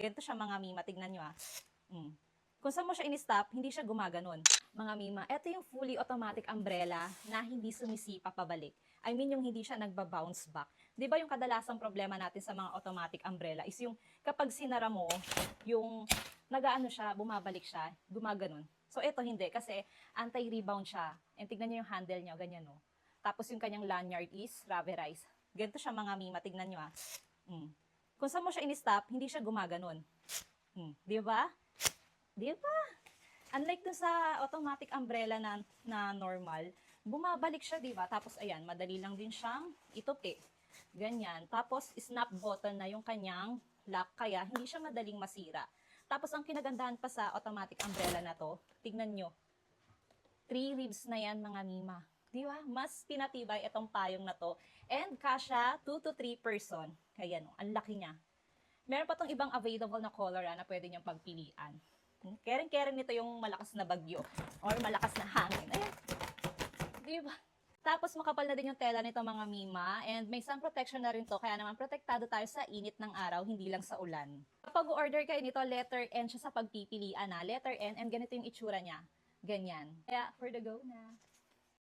Ganito siya mga mima, tignan nyo ah. Kung saan mo siya in-stop, hindi siya gumaganon. Mga mima, ito yung fully automatic umbrella na hindi sumisipa pabalik. I mean yung hindi siya nagba-bounce back. Di ba yung kadalasang problema natin sa mga automatic umbrella is yung kapag sinara mo, yung nagaano siya, bumabalik siya, gumaganon. So ito hindi kasi anti-rebound siya. And tignan nyo yung handle niya, ganyan no. Tapos yung kanyang lanyard is rubberized. Ganito siya mga mima, tignan nyo ah. Kung saan mo siya in-stop, hindi siya gumaganon. Di ba? Di ba? Unlike dun sa automatic umbrella na normal, bumabalik siya, di ba? Tapos ayan, madali lang din siyang itupi. Ganyan. Tapos snap button na yung kanyang lock, kaya hindi siya madaling masira. Tapos ang kinagandahan pa sa automatic umbrella na to, tignan nyo. 3 ribs na yan mga mima. Di ba? Mas pinatibay itong payong na to. And kasha 2 to 3 person. Ayan, ang laki niya. Meron pa tong ibang available na color na pwede niyong pagpilian. Kering-kering nito yung malakas na bagyo or malakas na hangin. Ayan. Diba? Tapos makapal na din yung tela nito mga mima, and may sun protection na rin to, kaya naman protektado tayo sa init ng araw, hindi lang sa ulan. Kapag order kayo nito, letter N siya sa pagpipilian na, letter N, and ganito yung itsura niya. Ganyan. Kaya for the go na.